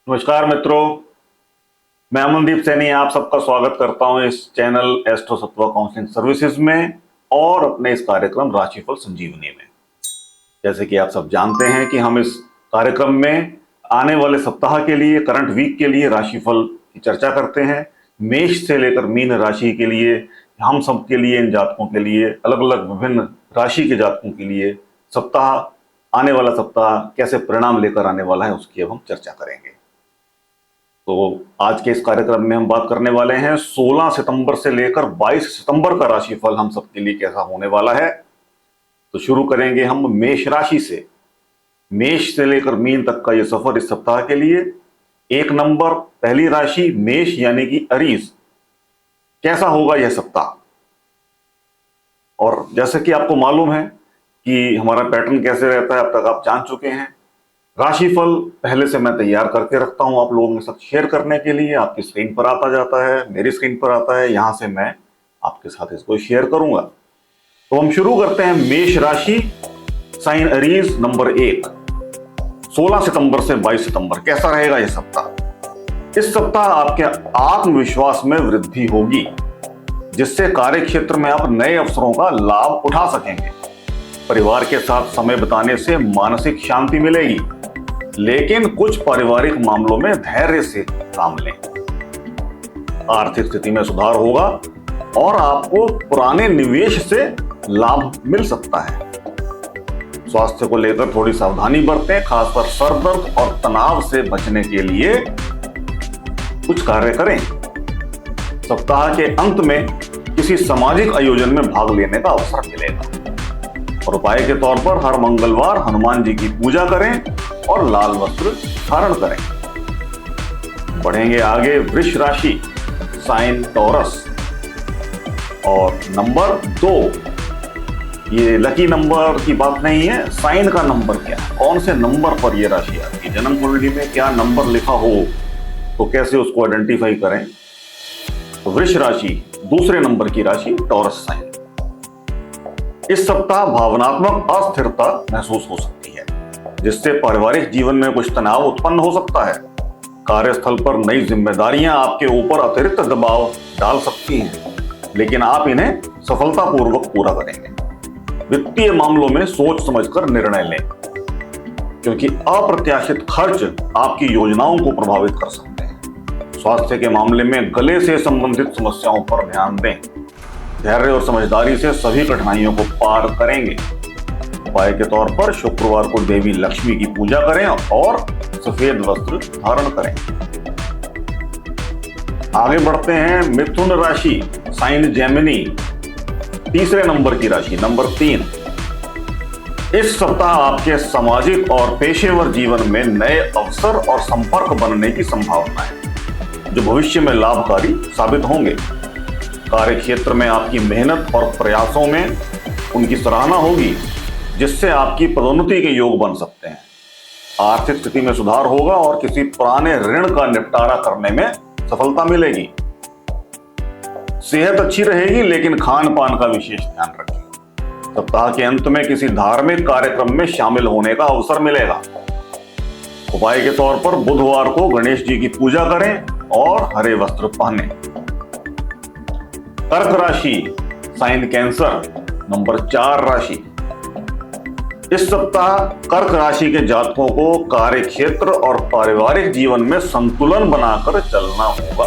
नमस्कार मित्रों, मैं अमनदीप सैनी आप सबका स्वागत करता हूं इस चैनल एस्ट्रो सत्वा काउंसलिंग सर्विसेज में और अपने इस कार्यक्रम राशिफल संजीवनी में। जैसे कि आप सब जानते हैं कि हम इस कार्यक्रम में आने वाले सप्ताह के लिए, करंट वीक के लिए राशिफल की चर्चा करते हैं। मेष से लेकर मीन राशि के लिए, हम सब के लिए, इन जातकों के लिए, अलग अलग विभिन्न राशि के जातकों के लिए सप्ताह, आने वाला सप्ताह कैसे परिणाम लेकर आने वाला है उसकी अब हम चर्चा करेंगे। तो आज के इस कार्यक्रम में हम बात करने वाले हैं 16 सितंबर से लेकर 22 सितंबर का राशिफल हम सबके लिए कैसा होने वाला है। तो शुरू करेंगे हम मेष राशि से। मेष से लेकर मीन तक का यह सफर इस सप्ताह के लिए। 1 नंबर पहली राशि मेष यानी कि अरीज, कैसा होगा यह सप्ताह। और जैसे कि आपको मालूम है कि हमारा पैटर्न कैसे रहता है, अब तक आप जान चुके हैं। राशिफल पहले से मैं तैयार करके रखता हूं आप लोगों के साथ शेयर करने के लिए। आपकी स्क्रीन पर आता जाता है, मेरी स्क्रीन पर आता है, यहां से मैं आपके साथ इसको शेयर करूंगा। तो हम शुरू करते हैं। मेष राशि, साइन अरीज, नंबर 1, 16 सितंबर से 22 सितंबर कैसा रहेगा यह सप्ताह। इस सप्ताह आपके आत्मविश्वास में वृद्धि होगी, जिससे कार्य क्षेत्र में आप नए अवसरों का लाभ उठा सकेंगे। परिवार के साथ समय बिताने से मानसिक शांति मिलेगी, लेकिन कुछ पारिवारिक मामलों में धैर्य से काम लें। आर्थिक स्थिति में सुधार होगा और आपको पुराने निवेश से लाभ मिल सकता है। स्वास्थ्य को लेकर थोड़ी सावधानी बरतें, खासकर सर दर्द और तनाव से बचने के लिए कुछ कार्य करें। सप्ताह के अंत में किसी सामाजिक आयोजन में भाग लेने का अवसर मिलेगा और उपाय के तौर पर हर मंगलवार हनुमान जी की पूजा करें और लाल वस्त्र धारण करें। बढ़ेंगे आगे। वृष राशि, साइन टॉरस और नंबर 2, ये लकी नंबर की बात नहीं है, साइन का नंबर क्या है, कौन से नंबर पर यह राशि आती है, जन्म कुंडली में क्या नंबर लिखा हो तो कैसे उसको आइडेंटिफाई करें। तो वृष राशि दूसरे नंबर की राशि, टॉरस साइन। इस सप्ताह भावनात्मक अस्थिरता महसूस हो सकती है, जिससे पारिवारिक जीवन में कुछ तनाव उत्पन्न हो सकता है। कार्यस्थल पर नई जिम्मेदारियां आपके ऊपर अतिरिक्त दबाव डाल सकती हैं, लेकिन आप इन्हें सफलतापूर्वक पूरा करेंगे। वित्तीय मामलों में सोच समझकर निर्णय लें, क्योंकि अप्रत्याशित खर्च आपकी योजनाओं को प्रभावित कर सकते हैं। स्वास्थ्य के मामले में गले से संबंधित समस्याओं पर ध्यान दें। धैर्य और समझदारी से सभी कठिनाइयों को पार करेंगे। उपाय के तौर पर शुक्रवार को देवी लक्ष्मी की पूजा करें और सफेद वस्त्र धारण करें। आगे बढ़ते हैं। मिथुन राशि, साइन जेमिनी, तीसरे नंबर की राशि, नंबर 3। इस सप्ताह आपके सामाजिक और पेशेवर जीवन में नए अवसर और संपर्क बनने की संभावना है, जो भविष्य में लाभकारी साबित होंगे। कार्य क्षेत्र में आपकी मेहनत और प्रयासों में उनकी सराहना होगी, जिससे आपकी पदोन्नति के योग बन सकते हैं। आर्थिक स्थिति में सुधार होगा और किसी पुराने ऋण का निपटारा करने में सफलता मिलेगी। सेहत अच्छी रहेगी, लेकिन खान पान का विशेष ध्यान रखें। सप्ताह के अंत में किसी धार्मिक कार्यक्रम में शामिल होने का अवसर मिलेगा। उपाय के तौर पर बुधवार को गणेश जी की पूजा करें और हरे वस्त्र पहनें। कर्क राशि, साइन कैंसर, नंबर 4 राशि। इस सप्ताह कर्क राशि के जातकों को कार्य क्षेत्र और पारिवारिक जीवन में संतुलन बनाकर चलना होगा,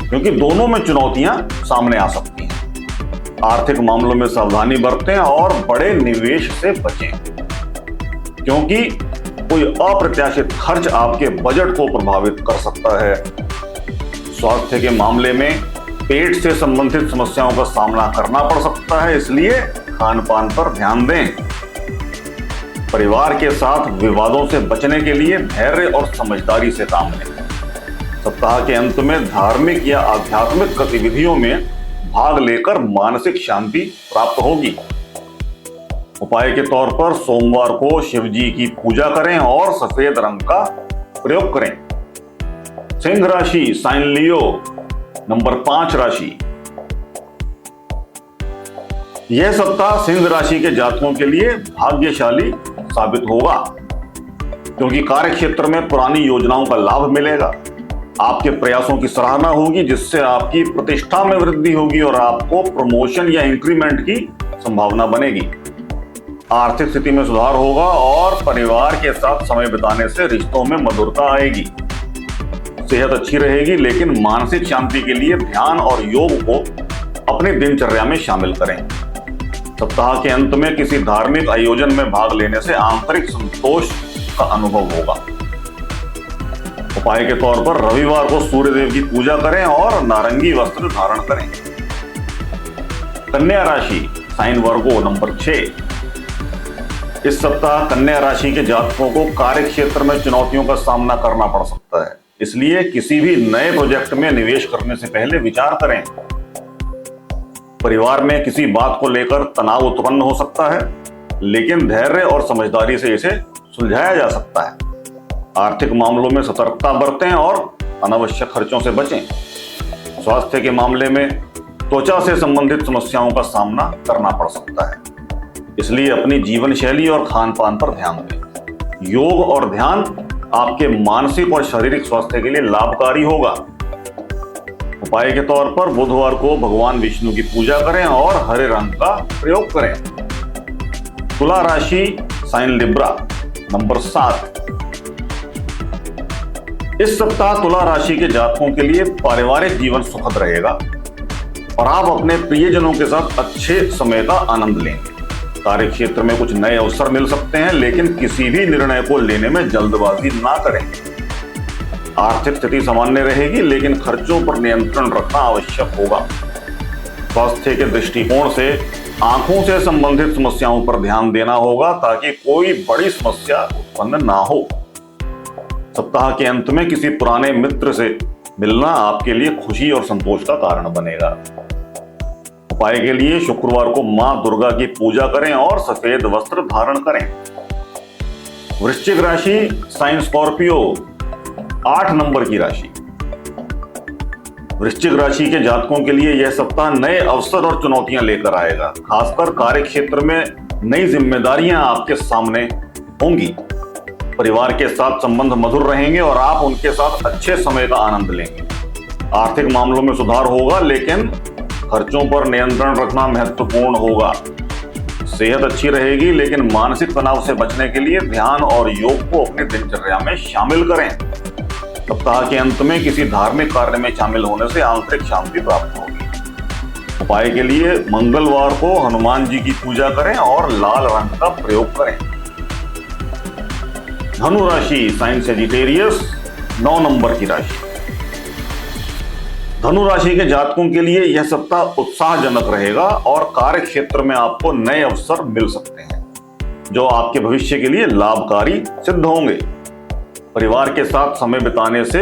क्योंकि दोनों में चुनौतियां सामने आ सकती हैं। आर्थिक मामलों में सावधानी बरतें और बड़े निवेश से बचें, क्योंकि कोई अप्रत्याशित खर्च आपके बजट को प्रभावित कर सकता है। स्वास्थ्य के मामले में पेट से संबंधित समस्याओं का सामना करना पड़ सकता है, इसलिए खान पान पर ध्यान दें। परिवार के साथ विवादों से बचने के लिए धैर्य और समझदारी से काम लें। सप्ताह के अंत में धार्मिक या आध्यात्मिक गतिविधियों में भाग लेकर मानसिक शांति प्राप्त होगी। उपाय के तौर पर सोमवार को शिव जी की पूजा करें और सफेद रंग का प्रयोग करें। सिंह राशि, साइन लियो, नंबर 5 राशि। यह सप्ताह सिंह राशि के जातकों के लिए भाग्यशाली साबित होगा। क्योंकि कार्य क्षेत्र में पुरानी योजनाओं का लाभ मिलेगा। आपके प्रयासों की सराहना होगी, जिससे आपकी प्रतिष्ठा में वृद्धि होगी और आपको प्रमोशन या इंक्रीमेंट की संभावना बनेगी। आर्थिक स्थिति में सुधार होगा और परिवार के साथ समय बिताने से रिश्तों में मधुरता आएगी। सेहत अच्छी रहेगी, लेकिन मानसिक शांति के लिए ध्यान और योग को अपनी दिनचर्या में शामिल करें। सप्ताह के अंत में किसी धार्मिक आयोजन में भाग लेने से आंतरिक संतोष का अनुभव होगा। उपाय के तौर पर रविवार को सूर्य देव की पूजा करें और नारंगी वस्त्र धारण करें। कन्या राशि, साइन वर्गो, नंबर 6। इस सप्ताह कन्या राशि के जातकों को कार्य क्षेत्र में चुनौतियों का सामना करना पड़ सकता है, इसलिए किसी भी नए प्रोजेक्ट में निवेश करने से पहले विचार करें। परिवार में किसी बात को लेकर तनाव उत्पन्न हो सकता है, लेकिन धैर्य और समझदारी से इसे सुलझाया जा सकता है। आर्थिक मामलों में सतर्कता बरतें और अनावश्यक खर्चों से बचें। स्वास्थ्य के मामले में त्वचा से संबंधित समस्याओं का सामना करना पड़ सकता है, इसलिए अपनी जीवन शैली और खान पान पर ध्यान दें। योग और ध्यान आपके मानसिक और शारीरिक स्वास्थ्य के लिए लाभकारी होगा। उपाय के तौर पर बुधवार को भगवान विष्णु की पूजा करें और हरे रंग का प्रयोग करें। तुला राशि, साइन लिब्रा, नंबर 7। इस सप्ताह तुला राशि के जातकों के लिए पारिवारिक जीवन सुखद रहेगा और आप अपने प्रियजनों के साथ अच्छे समय का आनंद लेंगे। कार्य क्षेत्र में कुछ नए अवसर मिल सकते हैं, लेकिन किसी भी निर्णय को लेने में जल्दबाजी ना करें। आर्थिक स्थिति सामान्य रहेगी, लेकिन खर्चों पर नियंत्रण रखना आवश्यक होगा। स्वास्थ्य के दृष्टिकोण से आंखों से संबंधित समस्याओं पर ध्यान देना होगा, ताकि कोई बड़ी समस्या उत्पन्न ना हो। सप्ताह के अंत में किसी पुराने मित्र से मिलना आपके लिए खुशी और संतोष का कारण बनेगा। उपाय के लिए शुक्रवार को मां दुर्गा की पूजा करें और सफेद वस्त्र धारण करें। वृश्चिक राशि, साइन स्कॉर्पियो, 8 नंबर की राशि। वृश्चिक राशि के जातकों के लिए यह सप्ताह नए अवसर और चुनौतियां लेकर आएगा। खासकर कार्य क्षेत्र में नई जिम्मेदारियां आपके सामने होंगी। परिवार के साथ संबंध मधुर रहेंगे और आप उनके साथ अच्छे समय का आनंद लेंगे। आर्थिक मामलों में सुधार होगा, लेकिन खर्चों पर नियंत्रण रखना महत्वपूर्ण होगा। सेहत अच्छी रहेगी, लेकिन मानसिक तनाव से बचने के लिए ध्यान और योग को अपनी दिनचर्या में शामिल करें। सप्ताह के अंत में किसी धार्मिक कार्य में शामिल होने से आंतरिक शांति प्राप्त होगी। उपाय के लिए मंगलवार को हनुमान जी की पूजा करें और लाल रंग का प्रयोग करें। धनु राशि, साइन सेजिटेरियस, 9 नंबर की राशि। धनु राशि के जातकों के लिए यह सप्ताह उत्साहजनक रहेगा और कार्य क्षेत्र में आपको नए अवसर मिल सकते हैं, जो आपके भविष्य के लिए लाभकारी सिद्ध होंगे। परिवार के साथ समय बिताने से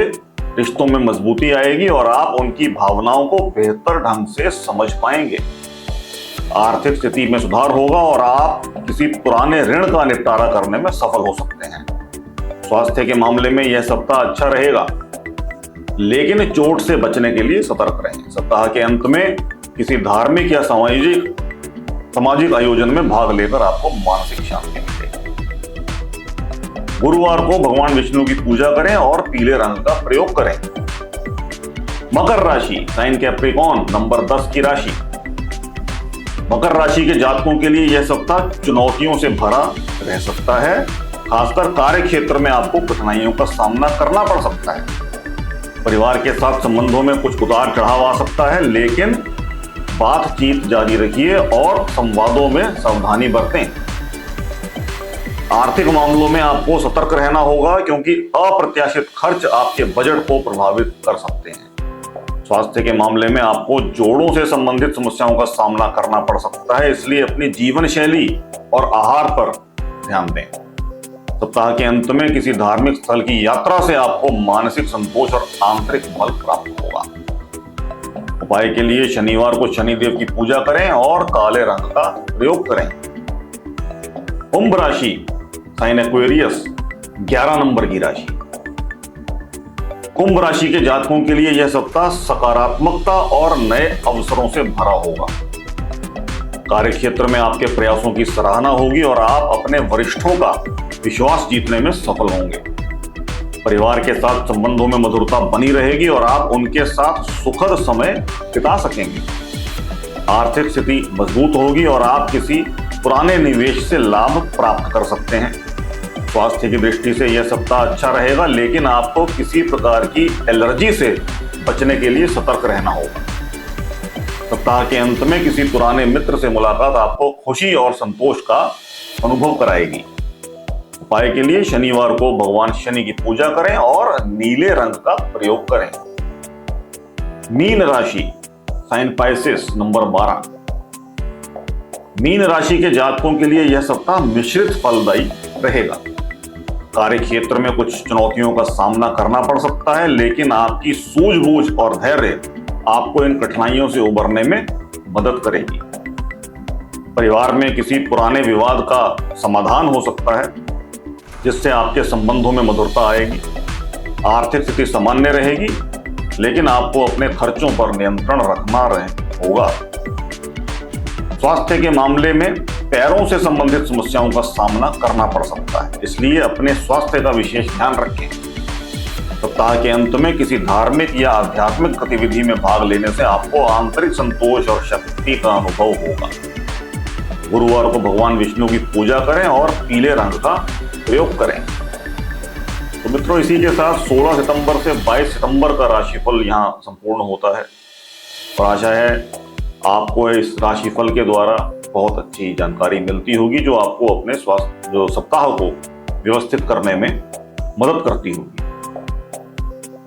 रिश्तों में मजबूती आएगी और आप उनकी भावनाओं को बेहतर ढंग से समझ पाएंगे। आर्थिक स्थिति में सुधार होगा और आप किसी पुराने ऋण का निपटारा करने में सफल हो सकते हैं। स्वास्थ्य के मामले में यह सप्ताह अच्छा रहेगा, लेकिन चोट से बचने के लिए सतर्क रहें। सप्ताह के अंत में किसी धार्मिक या सामाजिक आयोजन में भाग लेकर आपको मानसिक शांति मिलेगी। गुरुवार को भगवान विष्णु की पूजा करें और पीले रंग का प्रयोग करें। मकर राशि, साइन कैप्रिकॉर्न, नंबर 10 की राशि। मकर राशि के जातकों के लिए यह सप्ताह चुनौतियों से भरा रह सकता है। खासकर कार्य क्षेत्र में आपको कठिनाइयों का सामना करना पड़ सकता है। परिवार के साथ संबंधों में कुछ उतार चढ़ाव आ सकता है, लेकिन बातचीत जारी रखिए और संवादों में सावधानी बरतें। आर्थिक मामलों में आपको सतर्क रहना होगा, क्योंकि अप्रत्याशित खर्च आपके बजट को प्रभावित कर सकते हैं। स्वास्थ्य के मामले में आपको जोड़ों से संबंधित समस्याओं का सामना करना पड़ सकता है, इसलिए अपनी जीवन शैली और आहार पर ध्यान दें। सप्ताह के अंत में किसी धार्मिक स्थल की यात्रा से आपको मानसिक संतोष और आंतरिक बल प्राप्त होगा। उपाय के लिए शनिवार को शनिदेव की पूजा करें और काले रंग का प्रयोग करें। कुंभ राशि, साइन एक्वेरियस, 11 नंबर की राशि। कुंभ राशि के जातकों के लिए यह सप्ताह सकारात्मकता और नए अवसरों से भरा होगा। कार्य क्षेत्र में आपके प्रयासों की सराहना होगी और आप अपने वरिष्ठों का विश्वास जीतने में सफल होंगे। परिवार के साथ संबंधों में मधुरता बनी रहेगी और आप उनके साथ सुखद समय बिता सकेंगे। आर्थिक स्थिति मजबूत होगी और आप किसी पुराने निवेश से लाभ प्राप्त कर सकते हैं। स्वास्थ्य की दृष्टि से यह सप्ताह अच्छा रहेगा, लेकिन आपको किसी प्रकार की एलर्जी से बचने के लिए सतर्क रहना होगा। सप्ताह के अंत में किसी पुराने मित्र से मुलाकात आपको खुशी और संतोष का अनुभव कराएगी। उपाय के लिए शनिवार को भगवान शनि की पूजा करें और नीले रंग का प्रयोग करें। मीन राशि, साइन पाइसेस नंबर 12। मीन राशि के जातकों के लिए यह सप्ताह मिश्रित फलदायी रहेगा। कार्य क्षेत्र में कुछ चुनौतियों का सामना करना पड़ सकता है, लेकिन आपकी सूझबूझ और धैर्य आपको इन कठिनाइयों से उबरने में मदद करेगी। परिवार में किसी पुराने विवाद का समाधान हो सकता है, जिससे आपके संबंधों में मधुरता आएगी। आर्थिक स्थिति सामान्य रहेगी, लेकिन आपको अपने खर्चों पर नियंत्रण रखना होगा। स्वास्थ्य के मामले में पैरों से संबंधित समस्याओं का सामना करना पड़ सकता है, इसलिए अपने स्वास्थ्य का विशेष ध्यान रखें। सप्ताह के अंत में किसी धार्मिक या आध्यात्मिक गतिविधि में भाग लेने से आपको आंतरिक संतोष और शक्ति का अनुभव होगा। गुरुवार को भगवान विष्णु की पूजा करें और पीले रंग का प्रयोग करें। तो मित्रों, इसी के साथ 16 सितंबर से 22 सितंबर का राशिफल यहाँ संपूर्ण होता है और आशा है आपको इस राशिफल के द्वारा बहुत अच्छी जानकारी मिलती होगी, जो आपको अपने स्वास्थ्य जो सप्ताह को व्यवस्थित करने में मदद करती होगी।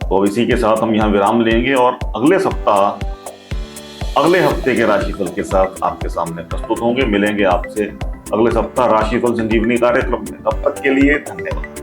तो अब इसी के साथ हम यहाँ विराम लेंगे और अगले सप्ताह अगले हफ्ते के राशिफल के साथ आपके सामने प्रस्तुत होंगे। मिलेंगे आपसे अगले सप्ताह राशिफल संजीवनी कार्यक्रम में। तब तक के लिए धन्यवाद।